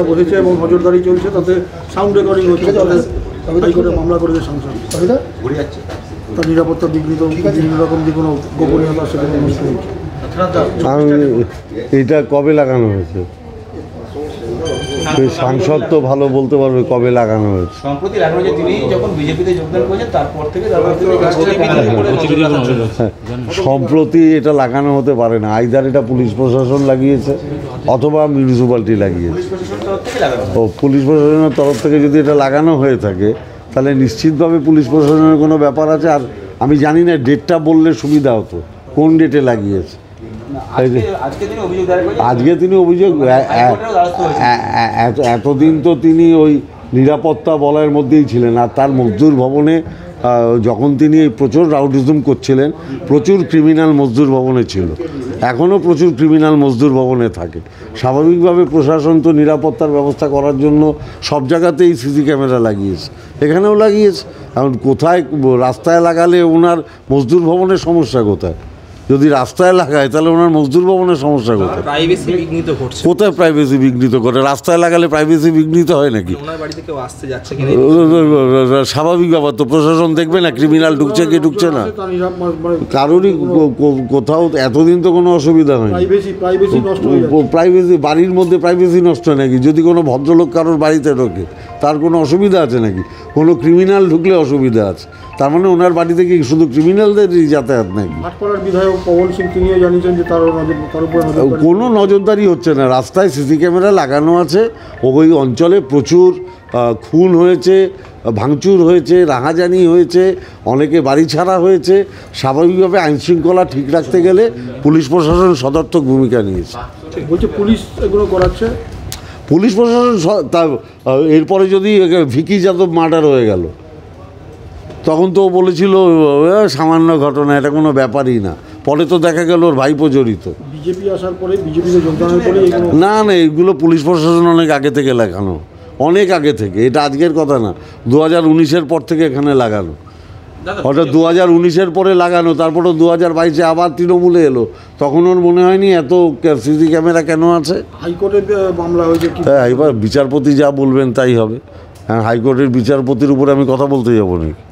Camera বসেছে এবং নজরদারি চলছে, তাতে সাউন্ড রেকর্ডিং হচ্ছে, তাতে হাইকোর্টে মামলা করেছে সাংসদ। তার নিরাপত্তা বিঘ্নিত, বিভিন্ন রকম যে কোনো গোপনীয়তা সেখানে নষ্ট হচ্ছে। এটা কবে লাগানো হয়েছে? সাংসদ তো ভালো বলতে পারবে কবে লাগানো হয়েছে। সম্প্রতি লাগানো যে তিনি যখন বিজেপিতে যোগদান করেছেন তারপর থেকে সম্প্রতি এটা লাগানো হতে পারে না, আইদার এটা পুলিশ প্রশাসন লাগিয়েছে অথবা মিউনিসিপ্যালিটি লাগিয়েছে। ও পুলিশ প্রশাসনের তরফ থেকে যদি এটা লাগানো হয়ে থাকে তাহলে নিশ্চিতভাবে পুলিশ প্রশাসনের কোনো ব্যাপার আছে। আর আমি জানি না, ডেটটা বললে সুবিধা হতো, কোন ডেটে লাগিয়েছে। আজকে তিনি অভিযোগ, এতদিন তো তিনি ওই নিরাপত্তা বলয়ের মধ্যেই ছিলেন। আর তার মজদুর ভবনে যখন তিনি এই প্রচুর রাউডিজম করছিলেন, প্রচুর ক্রিমিনাল মজদুর ভবনে ছিল, এখনও প্রচুর ক্রিমিনাল মজদুর ভবনে থাকে। স্বাভাবিকভাবে প্রশাসন তো নিরাপত্তার ব্যবস্থা করার জন্য সব জায়গাতেই সিসি ক্যামেরা লাগিয়েছে, এখানেও লাগিয়েছে। এখন কোথায় রাস্তায় লাগালে ওনার মজদুর ভবনের সমস্যা কোথায়? যদি রাস্তায় লাগায় তাহলে ওনার মজদুর ভবনের সমস্যা কোথায়? প্রাইভেসি বিঘ্নিত ঘটছে। কোথায় প্রাইভেসি বিঘ্নিত করে? রাস্তায় লাগালে প্রাইভেসি বিঘ্নিত হয় নাকি? ওনার বাড়িতে কেউ আসতে যাচ্ছে স্বাভাবিক ব্যাপার তো, প্রশাসন দেখবে না ক্রিমিনাল ঢুকছে কি ঢুকছে না। কারোরই কোথাও এতদিন তো কোনো অসুবিধা হয়নি। প্রাইভেসি বাড়ির মধ্যে প্রাইভেসি নষ্ট হয় নাকি? যদি কোনো ভদ্রলোক কারোর বাড়িতে ঢোকে তার কোনো অসুবিধা আছে নাকি? কোনো ক্রিমিনাল ঢুকলে অসুবিধা আছে, তার মানে ওনার বাড়িতে কি শুধু ক্রিমিনালদেরই যাতায়াত নাকি? বিধায়ক পবন সিং তিনিও জানিয়েছেন যে তার উপরে কোনো নজরদারি হচ্ছে না। রাস্তায় সিসি ক্যামেরা লাগানো আছে, ওই অঞ্চলে প্রচুর খুন হয়েছে, ভাঙচুর হয়েছে, রাহাজানি হয়েছে, অনেকে বাড়ি ছাড়া হয়েছে। স্বাভাবিকভাবে আইনশৃঙ্খলা ঠিক রাখতে গেলে পুলিশ প্রশাসন সদর্থক ভূমিকা নিয়েছে। বলছে পুলিশ এগুলো করাচ্ছে, পুলিশ প্রশাসন। এরপরে যদি ভিকি যাদব মার্ডার হয়ে গেল তখন তো বলেছিল সামান্য ঘটনা, এটা কোনো ব্যাপারই না। পরে তো দেখা গেল ওর ভাইপো জড়িত। বিজেপি আসার পরে, বিজেপিতে যোগদানের পরে না না, এগুলো পুলিশ প্রশাসন অনেক আগে থেকে লাগানো, অনেক আগে থেকে। এটা আজকের কথা না, 2019-এর পর থেকে এখানে লাগানো। ওটা 2019-এর পরে লাগানো, তারপরে 2022-এ আবার তৃণমূলে এলো। তখন ওর মনে হয়নি এত সিসি ক্যামেরা কেন আছে। হাইকোর্টে মামলা হয়েছে। হ্যাঁ, এবার বিচারপতি যা বলবেন তাই হবে। হ্যাঁ, হাইকোর্টের বিচারপতির উপরে আমি কথা বলতে যাবো নাকি?